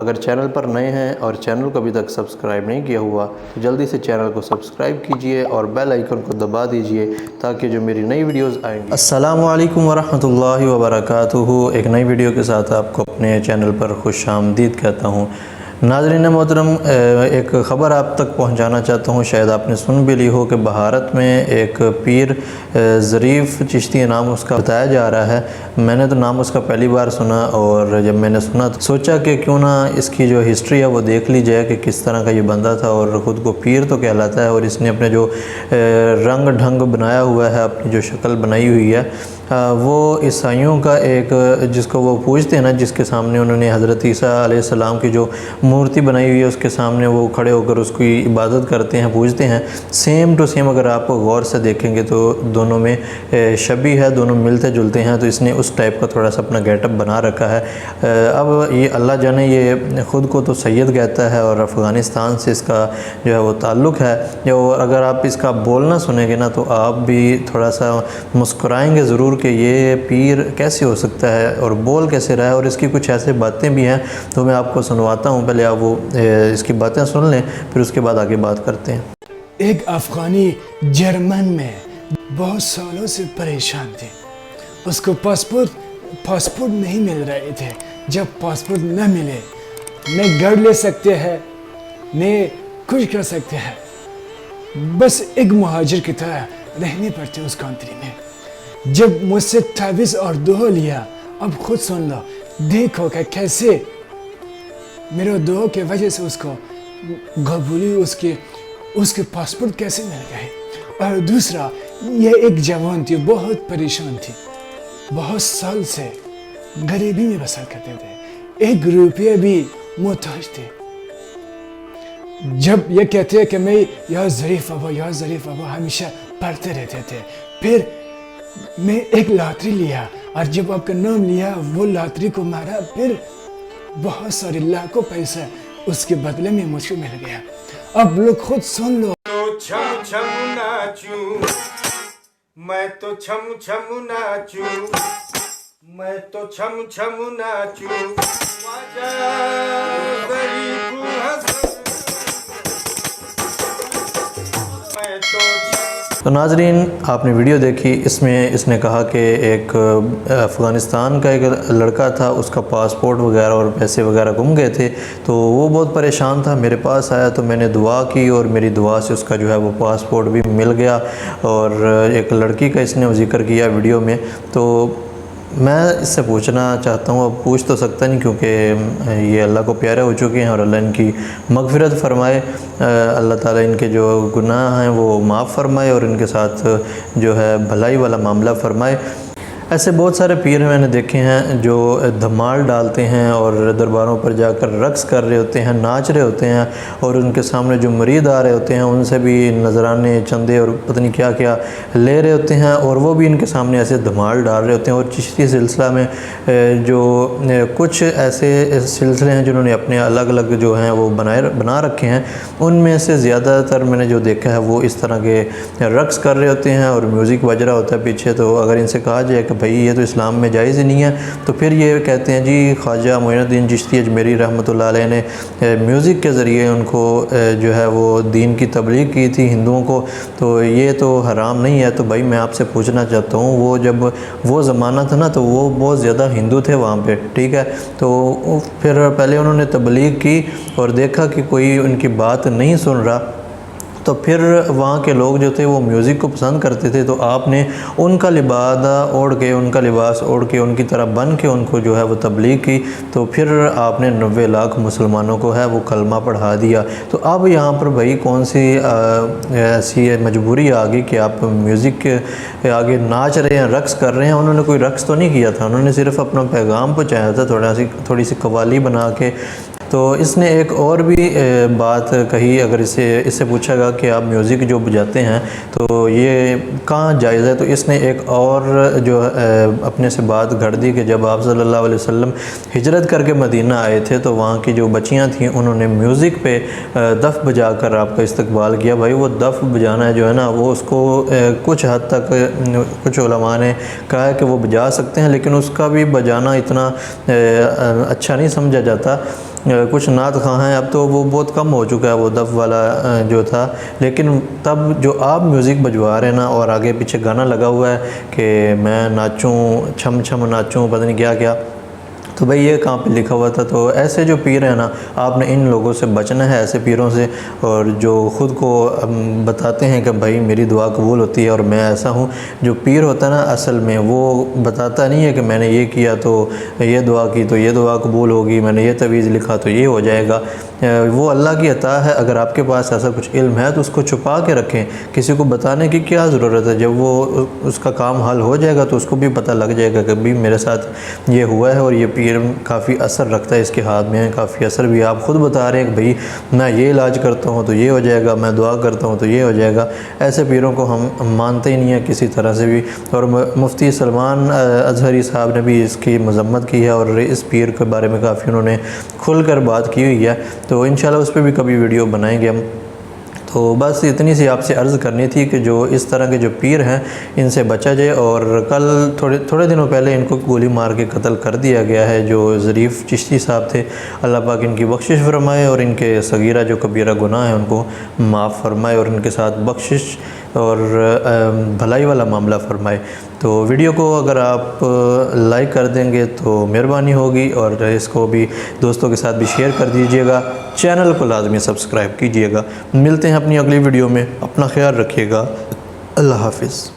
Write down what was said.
اگر چینل پر نئے ہیں اور چینل کو ابھی تک سبسکرائب نہیں کیا ہوا تو جلدی سے چینل کو سبسکرائب کیجئے اور بیل آئیکن کو دبا دیجئے تاکہ جو میری نئی ویڈیوز آئیں گی۔ السلام علیکم ورحمۃ اللہ وبرکاتہ۔ ایک نئی ویڈیو کے ساتھ آپ کو اپنے چینل پر خوش آمدید کہتا ہوں۔ ناظرین محترم، ایک خبر آپ تک پہنچانا چاہتا ہوں، شاید آپ نے سن بھی لی ہو کہ بھارت میں ایک پیر ظریف چشتی نام اس کا بتایا جا رہا ہے۔ میں نے تو نام اس کا پہلی بار سنا، اور جب میں نے سنا تو سوچا کہ کیوں نہ اس کی جو ہسٹری ہے وہ دیکھ لی جائے کہ کس طرح کا یہ بندہ تھا، اور خود کو پیر تو کہلاتا ہے، اور اس نے اپنے جو رنگ ڈھنگ بنایا ہوا ہے، اپنی جو شکل بنائی ہوئی ہے، وہ عیسائیوں کا ایک جس کو وہ پوجتے ہیں نا، جس کے سامنے انہوں نے حضرت عیسیٰ علیہ السلام کی جو مورتی بنائی ہوئی ہے اس کے سامنے وہ کھڑے ہو کر اس کی عبادت کرتے ہیں، پوجتے ہیں، سیم ٹو سیم اگر آپ غور سے دیکھیں گے تو دونوں میں شبیہ ہے، دونوں ملتے جلتے ہیں۔ تو اس نے اس ٹائپ کا تھوڑا سا اپنا گیٹ اپ بنا رکھا ہے۔ اب یہ اللہ جانے، یہ خود کو تو سید کہتا ہے اور افغانستان سے اس کا جو ہے وہ تعلق ہے، اور اگر آپ اس کا بولنا سنیں گے نا تو آپ بھی تھوڑا سا مسکرائیں گے ضرور کہ یہ پیر کیسے ہو سکتا ہے اور بول کیسے رہا ہے، اور اس کی کچھ ایسے باتیں بھی ہیں تو میں آپ کو سنواتا ہوں۔ پہلے آپ وہ اس کی باتیں سن لیں، پھر اس کے بعد آگے بات کرتے ہیں۔ ایک افغانی جرمن میں بہت سالوں سے پریشان تھے، اس کو پاسپورٹ نہیں مل رہے تھے۔ جب پاسپورٹ نہ ملے، نہ گھر لے سکتے ہیں، نہ کچھ کر سکتے ہیں، بس ایک مہاجر کی طرح رہنے پڑتے اس کنٹری میں۔ جب مجھ سے تعویذ اور دعا لیا، اب خود سن لو، دیکھو کہ کیسے میرے دعا کی وجہ سے اس کو قبولی، اس کے پاسپورٹ کیسے مل گئے۔ اور دوسرا، یہ ایک جوان تھی، بہت پریشان تھی، بہت سال سے غریبی میں بسر کرتے تھے، 1 روپیہ بھی محتاج تھے۔ جب یہ کہتے ہیں کہ میں یا ظریف بابا ہمیشہ پڑھتے رہتے تھے، پھر میں ایک لاٹری لیا، اور جب آپ کا نام لیا، وہ لاٹری کو مارا، پھر بہت سارے لاکھوں پیسہ اس کے بدلے میں مجھ کو مل گیا۔ اب لوگ خود سن لو۔ چھم چھم ناچوں میں تو چھم چھم ناچوں، میں تو چھم چھم ناچوں، خواجہ ظریف حسن میں تو تو ناظرین، آپ نے ویڈیو دیکھی، اس میں اس نے کہا کہ ایک افغانستان کا ایک لڑکا تھا، اس کا پاسپورٹ وغیرہ اور پیسے وغیرہ گم گئے تھے، تو وہ بہت پریشان تھا، میرے پاس آیا تو میں نے دعا کی، اور میری دعا سے اس کا جو ہے وہ پاسپورٹ بھی مل گیا۔ اور ایک لڑکی کا اس نے ذکر کیا ویڈیو میں، تو میں اس سے پوچھنا چاہتا ہوں، اب پوچھ تو سکتا نہیں کیونکہ یہ اللہ کو پیارے ہو چکے ہیں، اور اللہ ان کی مغفرت فرمائے، اللہ تعالیٰ ان کے جو گناہ ہیں وہ معاف فرمائے اور ان کے ساتھ جو ہے بھلائی والا معاملہ فرمائے۔ ایسے بہت سارے پیر میں نے دیکھے ہیں جو دھمال ڈالتے ہیں اور درباروں پر جا کر رقص کر رہے ہوتے ہیں، ناچ رہے ہوتے ہیں، اور ان کے سامنے جو مرید آ رہے ہوتے ہیں ان سے بھی نذرانے، چندے اور پتہ نہیں کیا کیا لے رہے ہوتے ہیں، اور وہ بھی ان کے سامنے ایسے دھمال ڈال رہے ہوتے ہیں۔ اور چشتی سلسلہ میں جو کچھ ایسے سلسلے ہیں جنہوں نے اپنے الگ الگ جو ہیں وہ بنا رکھے ہیں، ان میں سے زیادہ تر میں نے جو دیکھا ہے وہ اس طرح کے رقص کر رہے ہوتے ہیں اور میوزک بج رہا ہوتا ہے پیچھے۔ تو اگر ان سے کہا جائے کہ بھائی یہ تو اسلام میں جائز ہی نہیں ہے، تو پھر یہ کہتے ہیں جی خواجہ معین الدین چشتی اجمیری رحمۃ اللہ علیہ نے میوزک کے ذریعے ان کو جو ہے وہ دین کی تبلیغ کی تھی ہندوؤں کو، تو یہ تو حرام نہیں ہے۔ تو بھائی میں آپ سے پوچھنا چاہتا ہوں، وہ جب وہ زمانہ تھا نا تو وہ بہت زیادہ ہندو تھے وہاں پہ، ٹھیک ہے، تو پھر پہلے انہوں نے تبلیغ کی اور دیکھا کہ کوئی ان کی بات نہیں سن رہا، تو پھر وہاں کے لوگ جو تھے وہ میوزک کو پسند کرتے تھے، تو آپ نے ان کا لباس اوڑھ کے ان کی طرح بن کے ان کو جو ہے وہ تبلیغ کی، تو پھر آپ نے 90 لاکھ مسلمانوں کو ہے وہ کلمہ پڑھا دیا۔ تو اب یہاں پر بھائی کون سی ایسی مجبوری آ گئی کہ آپ میوزک کے آگے ناچ رہے ہیں، رقص کر رہے ہیں؟ انہوں نے کوئی رقص تو نہیں کیا تھا، انہوں نے صرف اپنا پیغام پہنچایا تھا تھوڑی سی قوالی بنا کے۔ تو اس نے ایک اور بھی بات کہی، اگر اس سے پوچھا گا کہ آپ میوزک جو بجاتے ہیں تو یہ کہاں جائز ہے، تو اس نے ایک اور جو اپنے سے بات گھڑ دی کہ جب آپ صلی اللہ علیہ وسلم ہجرت کر کے مدینہ آئے تھے تو وہاں کی جو بچیاں تھیں انہوں نے میوزک پہ دف بجا کر آپ کا استقبال کیا۔ بھائی وہ دف بجانا جو ہے نا، وہ اس کو کچھ حد تک کچھ علماء نے کہا ہے کہ وہ بجا سکتے ہیں، لیکن اس کا بھی بجانا اتنا اچھا نہیں سمجھا جاتا۔ کچھ نعت خواں ہیں، اب تو وہ بہت کم ہو چکا ہے وہ دف والا جو تھا، لیکن تب جو آپ میوزک بجوا رہے ہیں نا اور آگے پیچھے گانا لگا ہوا ہے کہ میں ناچوں چھم چھم ناچوں پتہ نہیں کیا کیا، تو بھئی یہ کہاں پہ لکھا ہوا تھا؟ تو ایسے جو پیر ہیں نا، آپ نے ان لوگوں سے بچنا ہے، ایسے پیروں سے، اور جو خود کو بتاتے ہیں کہ بھائی میری دعا قبول ہوتی ہے اور میں ایسا ہوں۔ جو پیر ہوتا ہے نا اصل میں وہ بتاتا نہیں ہے کہ میں نے یہ کیا تو یہ دعا کی تو یہ دعا قبول ہوگی، میں نے یہ تعویذ لکھا تو یہ ہو جائے گا۔ وہ اللہ کی عطا ہے، اگر آپ کے پاس ایسا کچھ علم ہے تو اس کو چھپا کے رکھیں، کسی کو بتانے کی کیا ضرورت ہے؟ جب وہ اس کا کام حل ہو جائے گا تو اس کو بھی پتہ لگ جائے گا کہ بھی میرے ساتھ یہ ہوا ہے، اور یہ پیر کافی اثر رکھتا ہے، اس کے ہاتھ میں کافی اثر بھی۔ آپ خود بتا رہے ہیں کہ بھئی میں یہ علاج کرتا ہوں تو یہ ہو جائے گا، میں دعا کرتا ہوں تو یہ ہو جائے گا۔ ایسے پیروں کو ہم مانتے ہی نہیں ہیں کسی طرح سے بھی، اور مفتی سلمان اظہری صاحب نے بھی اس کی مذمت کی ہے اور اس پیر کے بارے میں کافی انہوں نے کھل کر بات کی ہوئی ہے، تو انشاءاللہ اس پہ بھی کبھی ویڈیو بنائیں گے ہم۔ تو بس اتنی سی آپ سے عرض کرنی تھی کہ جو اس طرح کے جو پیر ہیں ان سے بچا جائے، اور کل تھوڑے دنوں پہلے ان کو گولی مار کے قتل کر دیا گیا ہے، جو ظریف چشتی صاحب تھے، اللہ پاک ان کی بخشش فرمائے اور ان کے صغیرہ جو کبیرہ گناہ ہیں ان کو معاف فرمائے اور ان کے ساتھ بخشش اور بھلائی والا معاملہ فرمائے۔ تو ویڈیو کو اگر آپ لائک کر دیں گے تو مہربانی ہوگی، اور اس کو بھی دوستوں کے ساتھ بھی شیئر کر دیجئے گا، چینل کو لازمی سبسکرائب کیجئے گا۔ ملتے ہیں اپنی اگلی ویڈیو میں، اپنا خیال رکھیے گا، اللہ حافظ۔